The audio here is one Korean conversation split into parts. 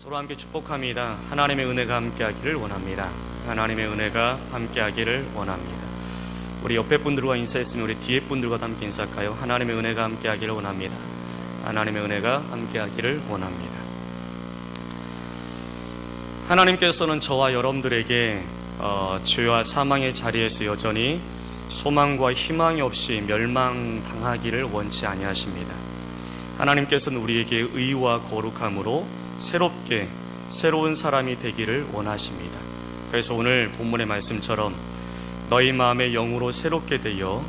서로 함께 축복합니다. 하나님의 은혜가 함께하기를 원합니다. 하나님의 은혜가 함께하기를 원합니다. 우리 옆에 분들과 인사했으면 우리 뒤에 분들과도 함께 인사할까요? 하나님의 은혜가 함께하기를 원합니다. 하나님의 은혜가 함께하기를 원합니다. 하나님께서는 저와 여러분들에게 죄와 사망의 자리에서 여전히 소망과 희망이 없이 멸망당하기를 원치 아니하십니다. 하나님께서는 우리에게 의와 거룩함으로 새롭게 새로운 사람이 되기를 원하십니다. 그래서 오늘 본문의 말씀처럼 너희 마음의 영으로 새롭게 되어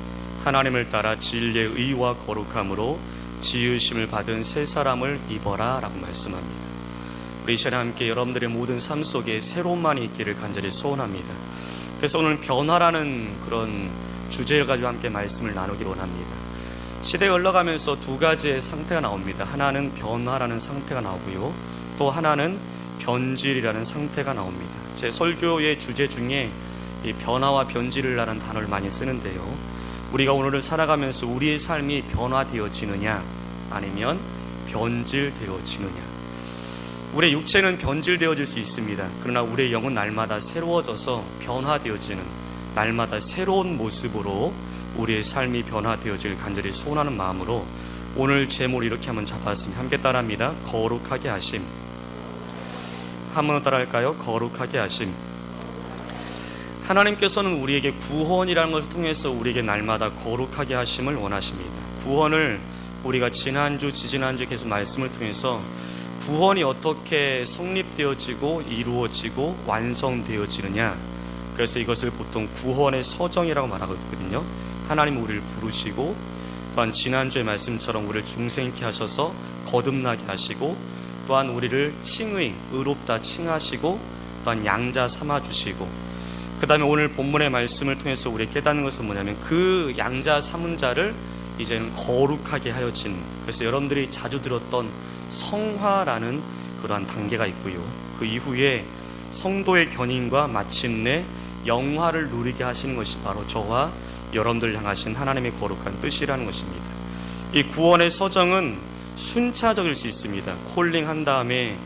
하나님을 따라 진리의 의와 거룩함으로 지으심을 받은 새 사람을 입어라 라고 말씀합니다. 우리 이 시간에 함께 여러분들의 모든 삶 속에 새로움만이 있기를 간절히 소원합니다. 그래서 오늘 변화라는 그런 주제를 가지고 함께 말씀을 나누기를 원합니다. 시대가 흘러가면서 두 가지의 상태가 나옵니다. 하나는 변화라는 상태가 나오고요, 또 하나는 변질이라는 상태가 나옵니다. 제 설교의 주제 중에 이 변화와 변질이라는 단어를 많이 쓰는데요, 우리가 오늘을 살아가면서 우리의 삶이 변화되어지느냐 아니면 변질되어지느냐. 우리의 육체는 변질되어질 수 있습니다. 그러나 우리의 영은 날마다 새로워져서 변화되어지는, 날마다 새로운 모습으로 우리의 삶이 변화되어질 간절히 소원하는 마음으로 오늘 제목을 이렇게 한번 잡았습니다. 함께 따라합니다. 거룩하게 하심. 한번 따라할까요? 거룩하게 하심. 하나님께서는 우리에게 구원이라는 것을 통해서 우리에게 날마다 거룩하게 하심을 원하십니다. 구원을 우리가 지난주, 지지난주 계속 말씀을 통해서 구원이 어떻게 성립되어지고 이루어지고 완성되어지느냐, 그래서 이것을 보통 구원의 서정이라고 말하고 있거든요. 하나님 우리를 부르시고, 또한 지난주의 말씀처럼 우리를 중생케 하셔서 거듭나게 하시고, 또한 우리를 칭의, 의롭다 칭하시고, 또한 양자 삼아주시고, 그 다음에 오늘 본문의 말씀을 통해서 우리 깨닫는 것은 뭐냐면 그 양자 삼은 자를 이제는 거룩하게 하여진, 그래서 여러분들이 자주 들었던 성화라는 그러한 단계가 있고요, 그 이후에 성도의 견인과 마침내 영화를 누리게 하시는 것이 바로 저와 여러분들 향하신 하나님의 거룩한 뜻이라는 것입니다. 이 구원의 서정은 순차적일 수 있습니다. 콜링한 다음에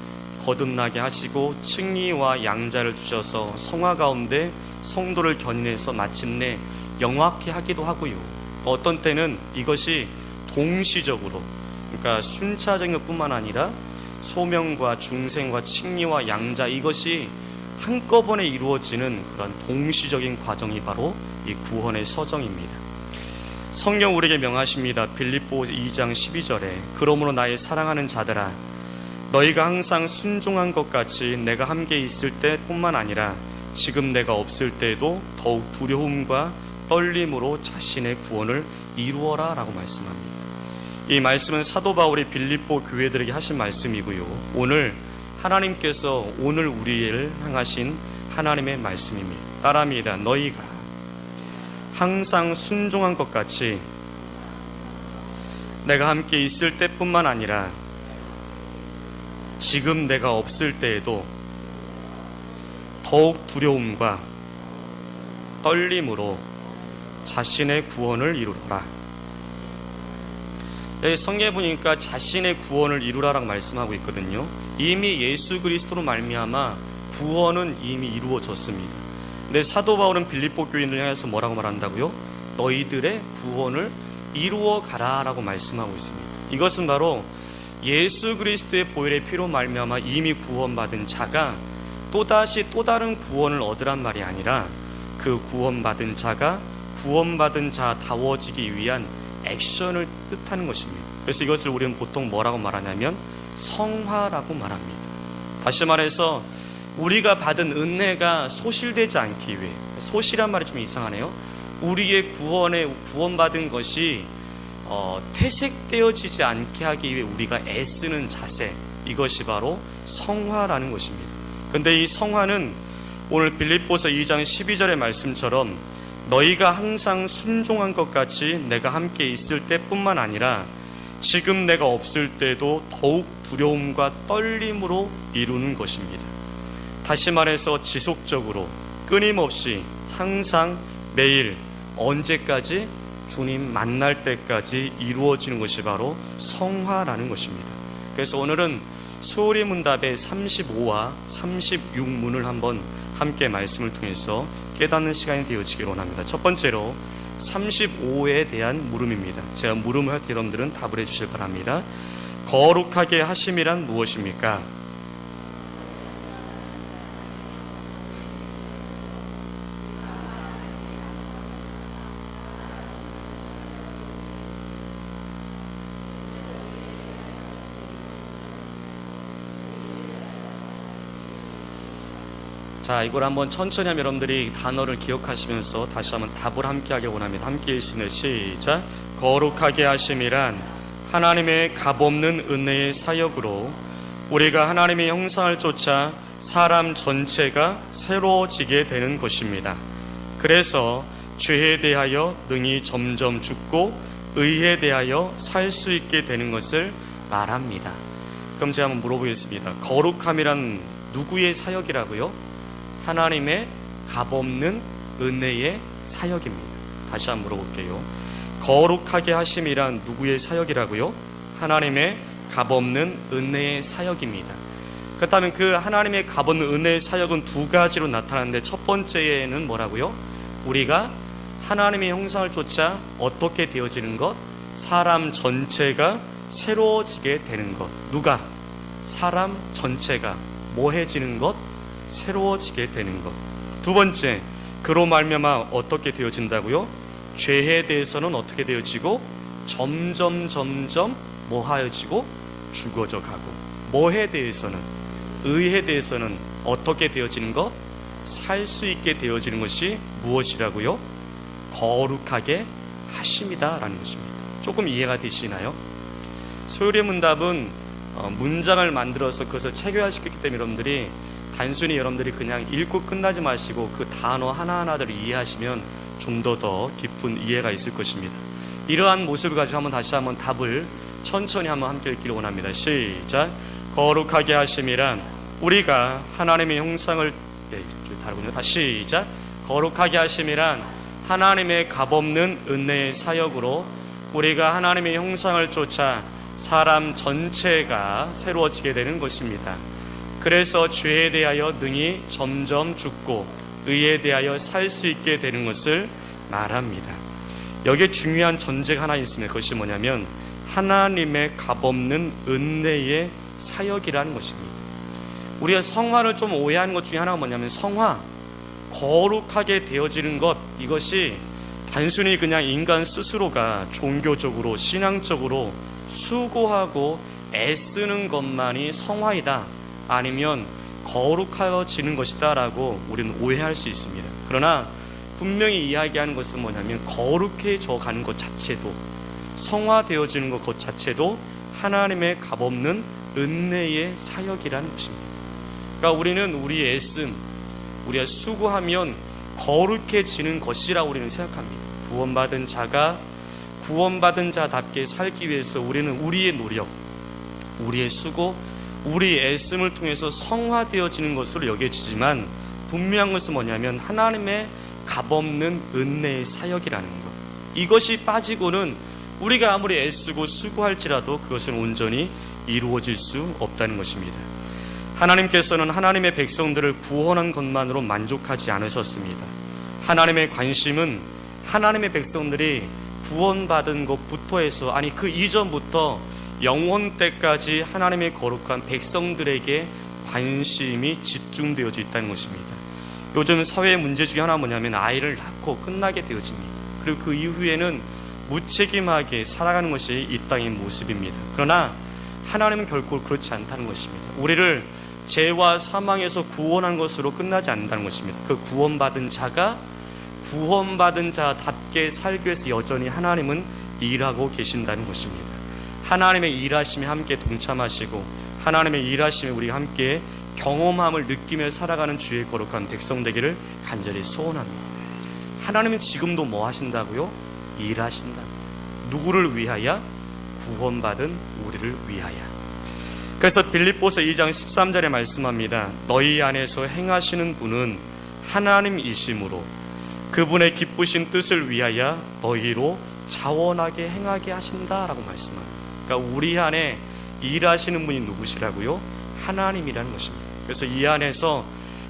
거듭나게 하시고 칭의와 양자를 주셔서 성화 가운데 성도를 견인해서 마침내 영화케 하기도 하고요, 또 어떤 때는 이것이 동시적으로, 그러니까 순차적인 것뿐만 아니라 소명과 중생과 칭의와 양자, 이것이 한꺼번에 이루어지는 그런 동시적인 과정이 바로 이 구원의 서정입니다. 성경 우리에게 명하십니다. 빌립보서 2장 12절에 그러므로 나의 사랑하는 자들아, 너희가 항상 순종한 것 같이 내가 함께 있을 때뿐만 아니라 지금 내가 없을 때에도 더욱 두려움과 떨림으로 자신의 구원을 이루어라 라고 말씀합니다. 이 말씀은 사도 바울이 빌립보 교회들에게 하신 말씀이고요, 오늘 하나님께서 오늘 우리를 향하신 하나님의 말씀입니다. 따라합니다. 너희가 항상 순종한 것 같이 내가 함께 있을 때뿐만 아니라 지금 내가 없을 때에도 더욱 두려움과 떨림으로 자신의 구원을 이루라. 여기 성경에 보니까 자신의 구원을 이루라라고 말씀하고 있거든요. 이미 예수 그리스도로 말미암아 구원은 이미 이루어졌습니다. 근데 사도 바울은 빌립보 교인들 향해서 뭐라고 말한다고요? 너희들의 구원을 이루어 가라라고 말씀하고 있습니다. 이것은 바로 예수 그리스도의 보혈의 피로 말미암아 이미 구원받은 자가 또다시 또 다른 구원을 얻으란 말이 아니라 그 구원받은 자가 구원받은 자다워지기 위한 액션을 뜻하는 것입니다. 그래서 이것을 우리는 보통 뭐라고 말하냐면 성화라고 말합니다. 다시 말해서 우리가 받은 은혜가 소실되지 않기 위해, 소실한 말이 좀 이상하네요. 우리의 구원받은 것이 퇴색되어지지 않게 하기 위해 우리가 애쓰는 자세, 이것이 바로 성화라는 것입니다. 근데 이 성화는 오늘 빌립보서 2장 12절의 말씀처럼 너희가 항상 순종한 것 같이 내가 함께 있을 때뿐만 아니라 지금 내가 없을 때도 더욱 두려움과 떨림으로 이루는 것입니다. 다시 말해서 지속적으로 끊임없이 항상 매일 언제까지? 주님 만날 때까지 이루어지는 것이 바로 성화라는 것입니다. 그래서 오늘은 소홀히 문답의 35와 36문을 한번 함께 말씀을 통해서 깨닫는 시간이 되어지길 원합니다. 첫 번째로 35에 대한 물음입니다. 제가 물음을 할 때 여러분들은 답을 해주실 바랍니다. 거룩하게 하심이란 무엇입니까? 자, 이걸 한번 천천히 하면 여러분들이 단어를 기억하시면서 다시 한번 답을 함께 하길 원합니다. 함께 읽으시면 시작. 거룩하게 하심이란 하나님의 값없는 은혜의 사역으로 우리가 하나님의 형상을 쫓아 사람 전체가 새로워지게 되는 것입니다. 그래서 죄에 대하여 능히 점점 죽고 의에 대하여 살 수 있게 되는 것을 말합니다. 그럼 제가 한번 물어보겠습니다. 거룩함이란 누구의 사역이라고요? 하나님의 값없는 은혜의 사역입니다. 다시 한번 물어볼게요. 거룩하게 하심이란 누구의 사역이라고요? 하나님의 값없는 은혜의 사역입니다. 그렇다면 그 하나님의 값없는 은혜의 사역은 두 가지로 나타나는데, 첫 번째는 뭐라고요? 우리가 하나님의 형상을 쫓아 어떻게 되어지는 것? 사람 전체가 새로워지게 되는 것. 누가? 사람 전체가 뭐해지는 것? 새로워지게 되는 것. 두 번째, 그로 말미암아 어떻게 되어진다고요? 죄에 대해서는 어떻게 되어지고 점점 뭐하여지고 죽어져 가고, 뭐에 대해서는, 의에 대해서는 어떻게 되어지는 것? 살 수 있게 되어지는 것이 무엇이라고요? 거룩하게 하심이다 라는 것입니다. 조금 이해가 되시나요? 소홀히 문답은 문장을 만들어서 그것을 체계화시켰기 때문에 여러분들이 단순히 여러분들이 그냥 읽고 끝나지 마시고 그 단어 하나하나를 이해하시면 좀 더 깊은 이해가 있을 것입니다. 이러한 모습을 가지고 한번 다시 한번 답을 천천히 한번 함께 읽기를 원합니다. 시작. 거룩하게 하심이란 우리가 하나님의 형상을 다르군요. 다시 시작. 거룩하게 하심이란 하나님의 값없는 은혜의 사역으로 우리가 하나님의 형상을 쫓아 사람 전체가 새로워지게 되는 것입니다. 그래서 죄에 대하여 능히 점점 죽고 의에 대하여 살 수 있게 되는 것을 말합니다. 여기에 중요한 전제가 하나 있습니다. 그것이 뭐냐면 하나님의 값없는 은혜의 사역이라는 것입니다. 우리가 성화를 좀 오해하는 것 중에 하나가 뭐냐면, 성화, 거룩하게 되어지는 것, 이것이 단순히 그냥 인간 스스로가 종교적으로 신앙적으로 수고하고 애쓰는 것만이 성화이다, 아니면 거룩하여지는 것이다 라고 우리는 오해할 수 있습니다. 그러나 분명히 이야기하는 것은 뭐냐면, 거룩해져 가는 것 자체도, 성화되어지는 것 자체도 하나님의 값없는 은혜의 사역이라는 것입니다. 그러니까 우리는 우리의 애씀, 우리가 수고하면 거룩해지는 것이라고 우리는 생각합니다. 구원받은 자가 구원받은 자답게 살기 위해서 우리는 우리의 노력, 우리의 수고, 우리의 애씀을 통해서 성화되어지는 것으로 여겨지지만, 분명한 것은 뭐냐면 하나님의 값없는 은혜의 사역이라는 것, 이것이 빠지고는 우리가 아무리 애쓰고 수고할지라도 그것은 온전히 이루어질 수 없다는 것입니다. 하나님께서는 하나님의 백성들을 구원한 것만으로 만족하지 않으셨습니다. 하나님의 관심은 하나님의 백성들이 구원받은 것부터 해서, 아니 그 이전부터 영원 때까지 하나님의 거룩한 백성들에게 관심이 집중되어져 있다는 것입니다. 요즘 사회의 문제 중에 하나가 뭐냐면 아이를 낳고 끝나게 되어집니다. 그리고 그 이후에는 무책임하게 살아가는 것이 이 땅의 모습입니다. 그러나 하나님은 결코 그렇지 않다는 것입니다. 우리를 죄와 사망에서 구원한 것으로 끝나지 않는다는 것입니다. 그 구원받은 자가 구원받은 자답게 살기 위해서 여전히 하나님은 일하고 계신다는 것입니다. 하나님의 일하심에 함께 동참하시고 하나님의 일하심에 우리가 함께 경험함을 느끼며 살아가는 주의 거룩한 백성 되기를 간절히 소원합니다. 하나님은 지금도 뭐 하신다고요? 일하신다. 누구를 위하여? 구원받은 우리를 위하여. 그래서 빌립보서 2장 13절에 말씀합니다. 너희 안에서 행하시는 분은 하나님이시므로 그분의 기쁘신 뜻을 위하여 너희로 자원하게 행하게 하신다라고 말씀합니다. 그러니까 우리 안에 일하시는 분이 누구시라고요? 하나님이라는 것입니다. 그래서 이 안에서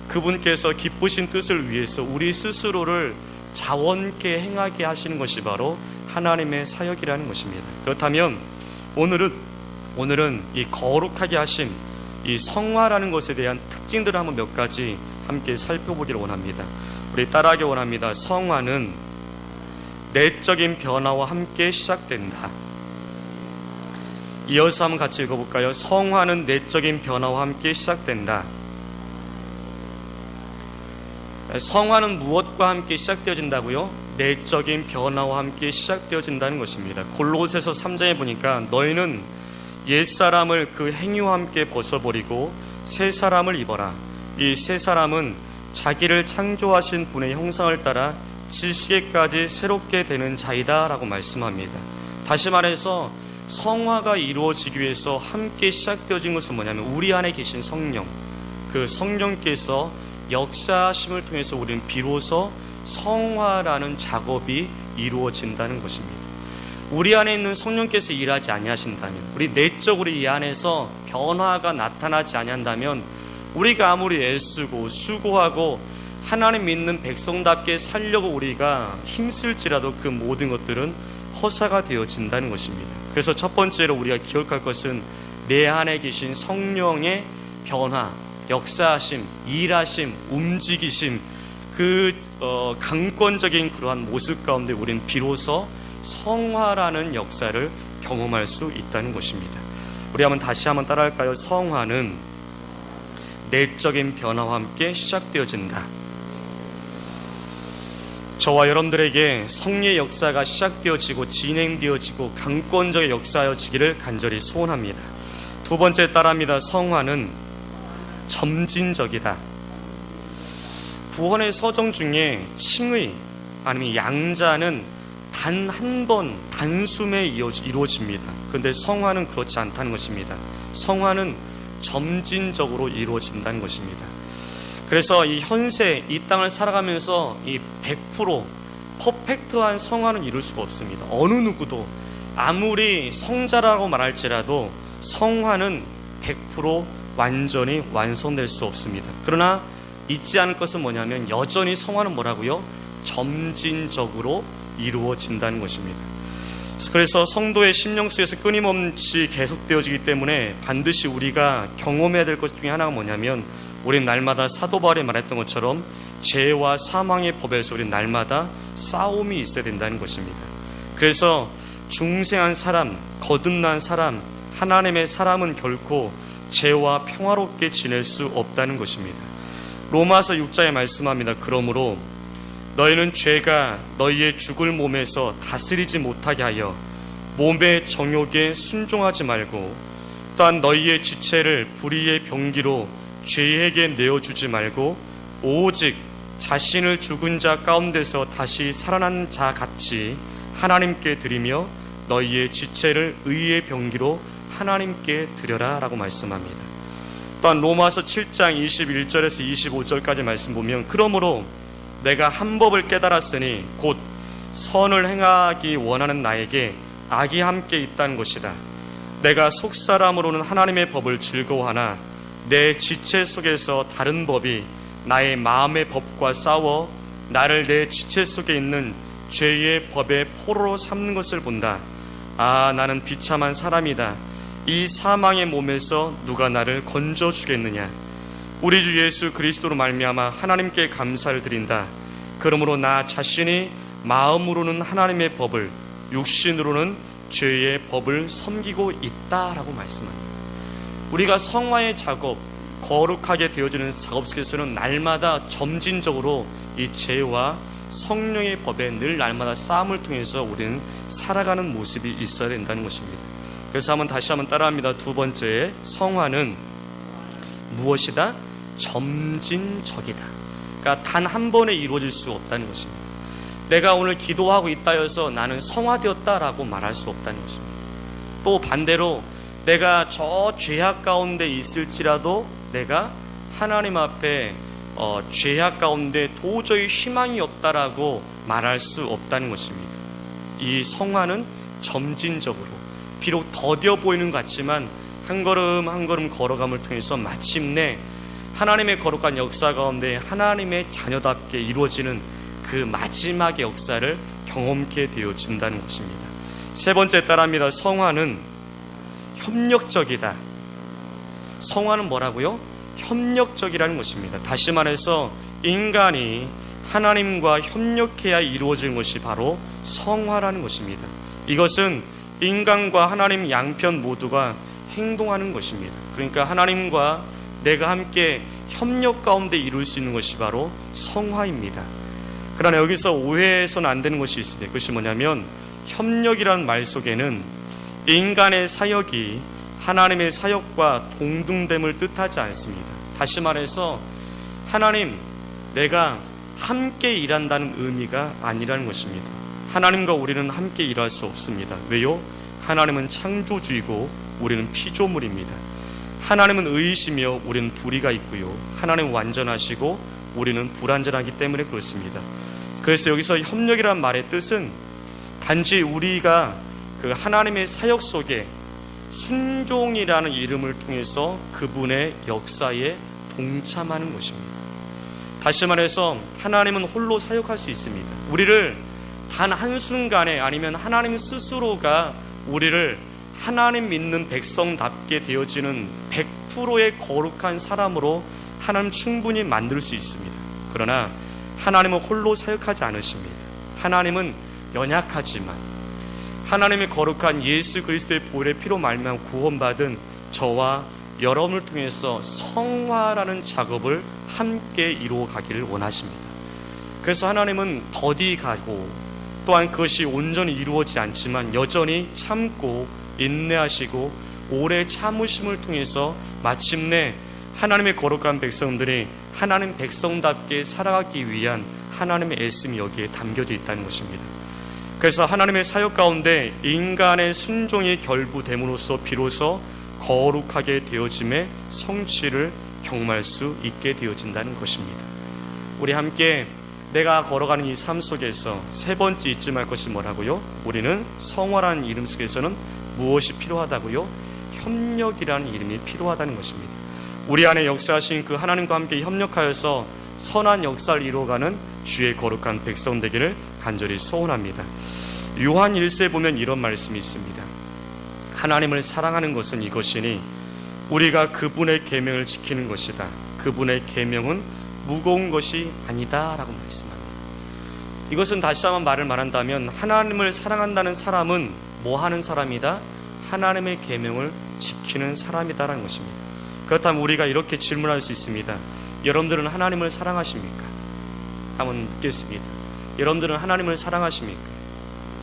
그분께서 기쁘신 뜻을 위해서 우리 스스로를 자원케 행하게 하시는 것이 바로 하나님의 사역이라는 것입니다. 그렇다면 오늘은 이 거룩하게 하심, 이 성화라는 것에 대한 특징들을 한번 몇 가지 함께 살펴보기를 원합니다. 우리 따라하기 원합니다. 성화는 내적인 변화와 함께 시작된다. 이어서 한번 같이 읽어볼까요? 성화는 내적인 변화와 함께 시작된다. 성화는 무엇과 함께 시작되어진다고요? 내적인 변화와 함께 시작되어진다는 것입니다. 골로새서 3장에 보니까 너희는 옛사람을 그 행위와 함께 벗어버리고 새 사람을 입어라. 이 새 사람은 자기를 창조하신 분의 형상을 따라 지식에까지 새롭게 되는 자이다 라고 말씀합니다. 다시 말해서 성화가 이루어지기 위해서 함께 시작되어진 것은 뭐냐면 우리 안에 계신 성령, 그 성령께서 역사하심을 통해서 우리는 비로소 성화라는 작업이 이루어진다는 것입니다. 우리 안에 있는 성령께서 일하지 아니하신다면, 우리 내적으로 이 안에서 변화가 나타나지 아니한다면 우리가 아무리 애쓰고 수고하고 하나님 믿는 백성답게 살려고 우리가 힘쓸지라도 그 모든 것들은 허사가 되어진다는 것입니다. 그래서 첫 번째로 우리가 기억할 것은 내 안에 계신 성령의 변화, 역사하심, 일하심, 움직이심, 그 강권적인 그러한 모습 가운데 우리는 비로소 성화라는 역사를 경험할 수 있다는 것입니다. 우리 다시 한번 따라할까요? 성화는 내적인 변화와 함께 시작되어진다. 저와 여러분들에게 성리의 역사가 시작되어지고 진행되어지고 강권적인 역사여지기를 간절히 소원합니다. 두 번째 따라합니다. 성화는 점진적이다. 구원의 서정 중에 칭의 아니면 양자는 단 한 번 단숨에 이루어집니다. 그런데 성화는 그렇지 않다는 것입니다. 성화는 점진적으로 이루어진다는 것입니다. 그래서 이 현세 이 땅을 살아가면서 이 100% 퍼펙트한 성화는 이룰 수가 없습니다. 어느 누구도 아무리 성자라고 말할지라도 성화는 100% 완전히 완성될 수 없습니다. 그러나 잊지 않을 것은 뭐냐면 여전히 성화는 뭐라고요? 점진적으로 이루어진다는 것입니다. 그래서 성도의 심령 속에서 끊임없이 계속되어지기 때문에 반드시 우리가 경험해야 될 것 중에 하나가 뭐냐면 우리는 날마다 사도 바울이 말했던 것처럼 죄와 사망의 법에서 우리는 날마다 싸움이 있어야 된다는 것입니다. 그래서 중생한 사람, 거듭난 사람, 하나님의 사람은 결코 죄와 평화롭게 지낼 수 없다는 것입니다. 로마서 6장에 말씀합니다. 그러므로 너희는 죄가 너희의 죽을 몸에서 다스리지 못하게 하여 몸의 정욕에 순종하지 말고 또한 너희의 지체를 불의의 병기로 죄에게 내어주지 말고 오직 자신을 죽은 자 가운데서 다시 살아난 자 같이 하나님께 드리며 너희의 지체를 의의 병기로 하나님께 드려라 라고 말씀합니다. 또한 로마서 7장 21절에서 25절까지 말씀 보면 그러므로 내가 한 법을 깨달았으니 곧 선을 행하기 원하는 나에게 악이 함께 있다는 것이다. 내가 속사람으로는 하나님의 법을 즐거워하나 내 지체 속에서 다른 법이 나의 마음의 법과 싸워 나를 내 지체 속에 있는 죄의 법의 포로로 삼는 것을 본다. 아, 나는 비참한 사람이다. 이 사망의 몸에서 누가 나를 건져주겠느냐. 우리 주 예수 그리스도로 말미암아 하나님께 감사를 드린다. 그러므로 나 자신이 마음으로는 하나님의 법을, 육신으로는 죄의 법을 섬기고 있다라고 말씀합니다. 우리가 성화의 작업, 거룩하게 되어지는 작업 속에서는 날마다 점진적으로 이 죄와 성령의 법에 늘 날마다 싸움을 통해서 우리는 살아가는 모습이 있어야 된다는 것입니다. 그래서 다시 한번 따라합니다. 두 번째, 성화는 무엇이다? 점진적이다. 그러니까 단 한 번에 이루어질 수 없다는 것입니다. 내가 오늘 기도하고 있다 해서 나는 성화되었다라고 말할 수 없다는 것입니다. 또 반대로 내가 저 죄악 가운데 있을지라도 내가 하나님 앞에 죄악 가운데 도저히 희망이 없다라고 말할 수 없다는 것입니다. 이 성화는 점진적으로 비록 더뎌 보이는 것 같지만 한 걸음 한 걸음 걸어감을 통해서 마침내 하나님의 거룩한 역사 가운데 하나님의 자녀답게 이루어지는 그 마지막의 역사를 경험케 되어진다는 것입니다. 세 번째 따라합니다. 성화는 협력적이다. 성화는 뭐라고요? 협력적이라는 것입니다. 다시 말해서 인간이 하나님과 협력해야 이루어지는 것이 바로 성화라는 것입니다. 이것은 인간과 하나님 양편 모두가 행동하는 것입니다. 그러니까 하나님과 내가 함께 협력 가운데 이룰 수 있는 것이 바로 성화입니다. 그러나 여기서 오해해서는 안 되는 것이 있습니다. 그것이 뭐냐면 협력이라는 말 속에는 인간의 사역이 하나님의 사역과 동등됨을 뜻하지 않습니다. 다시 말해서 하나님, 내가 함께 일한다는 의미가 아니라는 것입니다. 하나님과 우리는 함께 일할 수 없습니다. 왜요? 하나님은 창조주이고 우리는 피조물입니다. 하나님은 의이시며 우리는 불의가 있고요. 하나님은 완전하시고 우리는 불완전하기 때문에 그렇습니다. 그래서 여기서 협력이라는 말의 뜻은 단지 우리가 그 하나님의 사역 속에 순종이라는 이름을 통해서 그분의 역사에 동참하는 것입니다. 다시 말해서 하나님은 홀로 사역할 수 있습니다. 우리를 단 한순간에 아니면 하나님 스스로가 우리를 하나님 믿는 백성답게 되어지는 100%의 거룩한 사람으로 하나님 충분히 만들 수 있습니다. 그러나 하나님은 홀로 사역하지 않으십니다. 하나님은 연약하지만 하나님의 거룩한 예수 그리스도의 보혈의 피로 말미암아 구원받은 저와 여러분을 통해서 성화라는 작업을 함께 이루어 가기를 원하십니다. 그래서 하나님은 더디 가고 또한 그것이 온전히 이루어지지 않지만 여전히 참고 인내하시고 오래 참으심을 통해서 마침내 하나님의 거룩한 백성들이 하나님 백성답게 살아가기 위한 하나님의 애씀이 여기에 담겨져 있다는 것입니다. 그래서 하나님의 사역 가운데 인간의 순종이 결부됨으로써 비로소 거룩하게 되어짐의 성취를 경험할 수 있게 되어진다는 것입니다. 우리 함께 내가 걸어가는 이 삶 속에서 세 번째 잊지 말 것이 뭐라고요? 우리는 성화라는 이름 속에서는 무엇이 필요하다고요? 협력이라는 이름이 필요하다는 것입니다. 우리 안에 역사하신 그 하나님과 함께 협력하여서 선한 역사를 이루어가는 주의 거룩한 백성 되기를 간절히 소원합니다. 요한 1서에 보면 이런 말씀이 있습니다. 하나님을 사랑하는 것은 이것이니 우리가 그분의 계명을 지키는 것이다. 그분의 계명은 무거운 것이 아니다 라고 말씀합니다. 이것은 다시 한번 말을 말한다면 하나님을 사랑한다는 사람은 뭐 하는 사람이다? 하나님의 계명을 지키는 사람이다라는 것입니다. 그렇다면 우리가 이렇게 질문할 수 있습니다. 여러분들은 하나님을 사랑하십니까? 한번 묻겠습니다. 여러분들은 하나님을 사랑하십니까?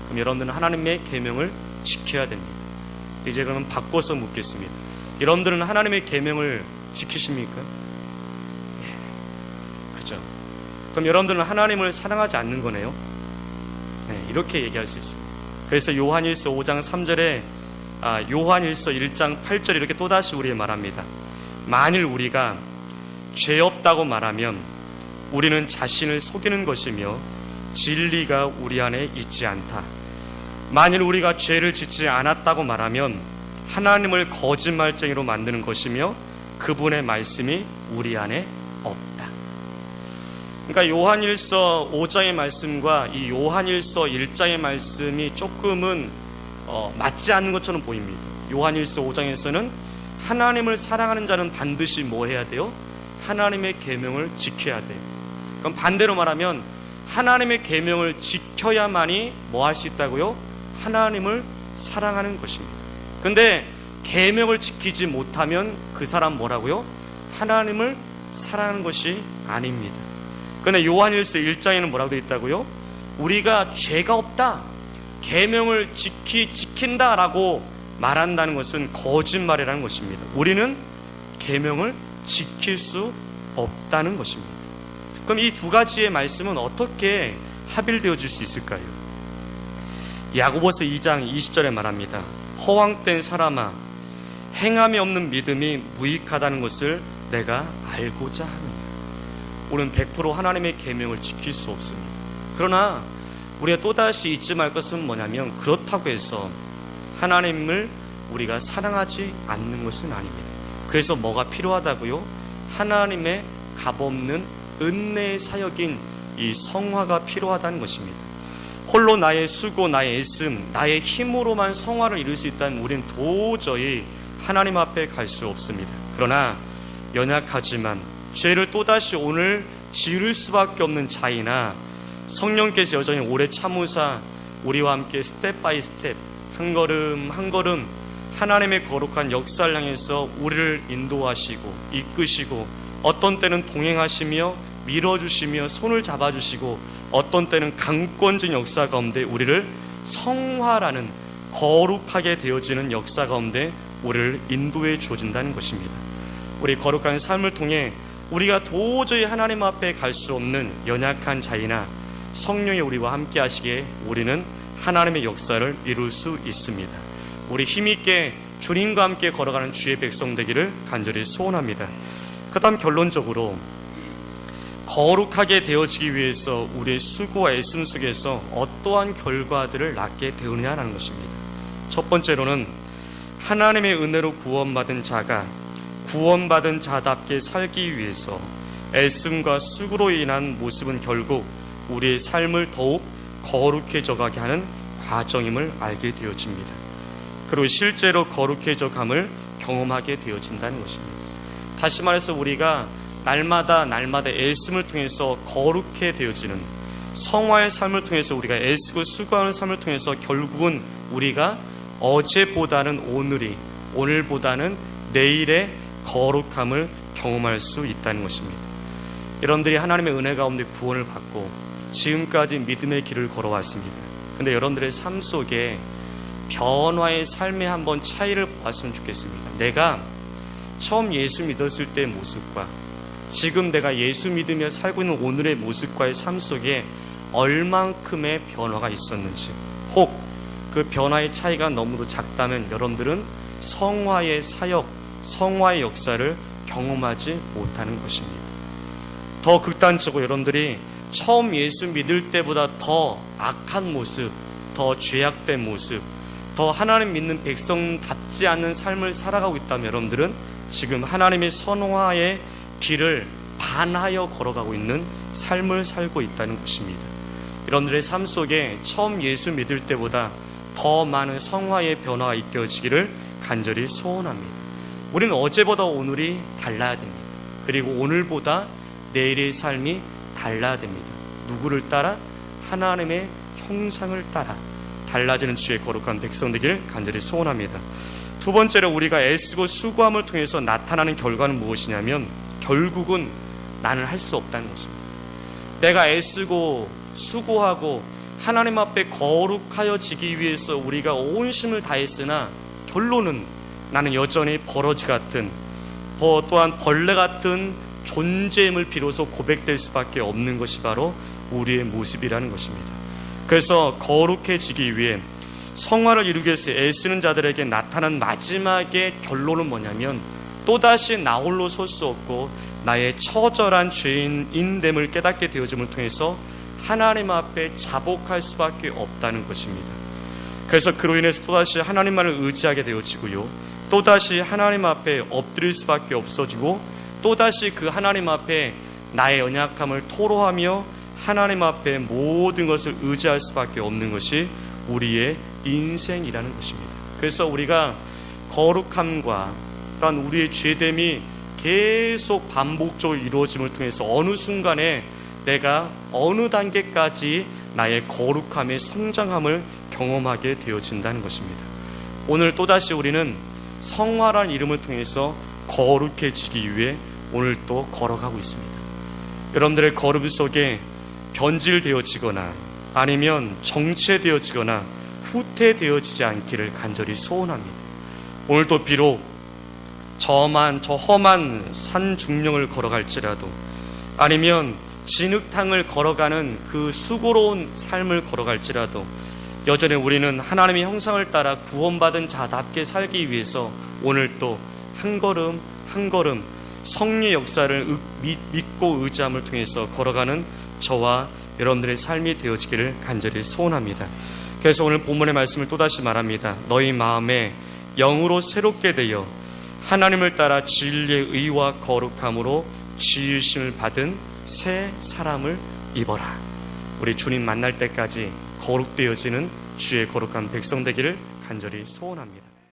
그럼 여러분들은 하나님의 계명을 지켜야 됩니다. 이제 그러면 바꿔서 묻겠습니다. 여러분들은 하나님의 계명을 지키십니까? 그죠? 그럼 여러분들은 하나님을 사랑하지 않는 거네요. 네, 이렇게 얘기할 수 있습니다. 그래서 요한일서 5장 3절에 요한일서 1장 8절 이렇게 또다시 우리에게 말합니다. 만일 우리가 죄 없다고 말하면 우리는 자신을 속이는 것이며 진리가 우리 안에 있지 않다. 만일 우리가 죄를 짓지 않았다고 말하면 하나님을 거짓말쟁이로 만드는 것이며 그분의 말씀이 우리 안에 없다. 그러니까 요한일서 5장의 말씀과 이 요한일서 1장의 말씀이 조금은 맞지 않는 것처럼 보입니다. 요한일서 5장에서는 하나님을 사랑하는 자는 반드시 뭐 해야 돼요? 하나님의 계명을 지켜야 돼요. 그럼 반대로 말하면 하나님의 계명을 지켜야만이 뭐 할 수 있다고요? 하나님을 사랑하는 것입니다. 근데 계명을 지키지 못하면 그 사람 뭐라고요? 하나님을 사랑하는 것이 아닙니다. 근데 요한일서 1장에는 뭐라고 되어 있다고요? 우리가 죄가 없다, 계명을 지킨다라고 말한다는 것은 거짓말이라는 것입니다. 우리는 계명을 지킬 수 없다는 것입니다. 그럼 이 두 가지의 말씀은 어떻게 합일되어질 수 있을까요? 야고보서 2장 20절에 말합니다. 허황된 사람아, 행함이 없는 믿음이 무익하다는 것을 내가 알고자 하느냐. 우리는 100% 하나님의 계명을 지킬 수 없습니다. 그러나 우리가 또다시 잊지 말 것은 뭐냐면 그렇다고 해서 하나님을 우리가 사랑하지 않는 것은 아닙니다. 그래서 뭐가 필요하다고요? 하나님의 값없는 은혜의 사역인 이 성화가 필요하다는 것입니다. 홀로 나의 수고, 나의 애씀, 나의 힘으로만 성화를 이룰 수 있다면 우리는 도저히 하나님 앞에 갈 수 없습니다. 그러나 연약하지만 죄를 또다시 오늘 지을 수밖에 없는 자이나 성령께서 여전히 오래 참으사 우리와 함께 스텝 바이 스텝 한 걸음 한 걸음 하나님의 거룩한 역사를 향해서 우리를 인도하시고 이끄시고 어떤 때는 동행하시며 밀어주시며 손을 잡아주시고 어떤 때는 강권적인 역사 가운데 우리를 성화라는 거룩하게 되어지는 역사 가운데 우리를 인도해 주어진다는 것입니다. 우리 거룩한 삶을 통해 우리가 도저히 하나님 앞에 갈 수 없는 연약한 자이나 성령이 우리와 함께 하시기에 우리는 하나님의 역사를 이룰 수 있습니다. 우리 힘있게 주님과 함께 걸어가는 주의 백성 되기를 간절히 소원합니다. 그 다음 결론적으로 거룩하게 되어지기 위해서 우리의 수고와 애씀 속에서 어떠한 결과들을 낳게 되느냐라는 것입니다. 첫 번째로는 하나님의 은혜로 구원받은 자가 구원받은 자답게 살기 위해서 애씀과 수고로 인한 모습은 결국 우리의 삶을 더욱 거룩해져 가게 하는 과정임을 알게 되어집니다. 그리고 실제로 거룩해져 감을 경험하게 되어진다는 것입니다. 다시 말해서 우리가 날마다 애씀을 통해서 거룩해 되어지는 성화의 삶을 통해서 우리가 애쓰고 수고하는 삶을 통해서 결국은 우리가 어제보다는 오늘보다는 내일의 거룩함을 경험할 수 있다는 것입니다. 여러분들이 하나님의 은혜 가운데 구원을 받고 지금까지 믿음의 길을 걸어왔습니다. 근데 여러분들의 삶 속에 변화의 삶에 한번 차이를 보았으면 좋겠습니다. 내가 처음 예수 믿었을 때의 모습과 지금 내가 예수 믿으며 살고 있는 오늘의 모습과의 삶 속에 얼만큼의 변화가 있었는지, 혹 그 변화의 차이가 너무도 작다면 여러분들은 성화의 사역, 성화의 역사를 경험하지 못하는 것입니다. 더 극단적으로 여러분들이 처음 예수 믿을 때보다 더 악한 모습, 더 죄악된 모습, 더 하나님 믿는 백성답지 않은 삶을 살아가고 있다면 여러분들은 지금 하나님의 선화의 길을 반하여 걸어가고 있는 삶을 살고 있다는 것입니다. 여러분들의 삶 속에 처음 예수 믿을 때보다 더 많은 성화의 변화가 이끌어지기를 간절히 소원합니다. 우리는 어제보다 오늘이 달라야 됩니다. 그리고 오늘보다 내일의 삶이 달라야 됩니다. 누구를 따라? 하나님의 형상을 따라 달라지는 주의 거룩한 백성 되길 간절히 소원합니다. 두 번째로 우리가 애쓰고 수고함을 통해서 나타나는 결과는 무엇이냐면 결국은 나는 할 수 없다는 것입니다. 내가 애쓰고 수고하고 하나님 앞에 거룩하여지기 위해서 우리가 온 힘을 다했으나 결론은 나는 여전히 버러지 같은 또한 벌레 같은 존재임을 비로소 고백될 수밖에 없는 것이 바로 우리의 모습이라는 것입니다. 그래서 거룩해지기 위해 성화를 이루기 위해서 애쓰는 자들에게 나타난 마지막의 결론은 뭐냐면 또다시 나 홀로 설 수 없고 나의 처절한 죄인됨을 깨닫게 되어짐을 통해서 하나님 앞에 자복할 수밖에 없다는 것입니다. 그래서 그로 인해서 또다시 하나님만을 의지하게 되어지고요, 또다시 하나님 앞에 엎드릴 수밖에 없어지고 또다시 그 하나님 앞에 나의 연약함을 토로하며 하나님 앞에 모든 것을 의지할 수밖에 없는 것이 우리의 인생이라는 것입니다. 그래서 우리가 거룩함과 또한 우리의 죄됨이 계속 반복적으로 이루어짐을 통해서 어느 순간에 내가 어느 단계까지 나의 거룩함의 성장함을 경험하게 되어진다는 것입니다. 오늘 또다시 우리는 성화라는 이름을 통해서 거룩해지기 위해 오늘 또 걸어가고 있습니다. 여러분들의 걸음 속에 변질되어지거나 아니면 정체되어지거나 후퇴되어지지 않기를 간절히 소원합니다. 오늘도 비록 저 험한 산 중령을 걸어갈지라도 아니면 진흙탕을 걸어가는 그 수고로운 삶을 걸어갈지라도 여전히 우리는 하나님의 형상을 따라 구원받은 자답게 살기 위해서 오늘 또 한 걸음 한 걸음 성령의 역사를 믿고 의지함을 통해서 걸어가는 저와 여러분들의 삶이 되어지기를 간절히 소원합니다. 그래서 오늘 본문의 말씀을 또다시 말합니다. 너희 마음에 영으로 새롭게 되어 하나님을 따라 진리의 의와 거룩함으로 지으심을 받은 새 사람을 입어라. 우리 주님 만날 때까지 거룩되어지는 주의 거룩한 백성 되기를 간절히 소원합니다.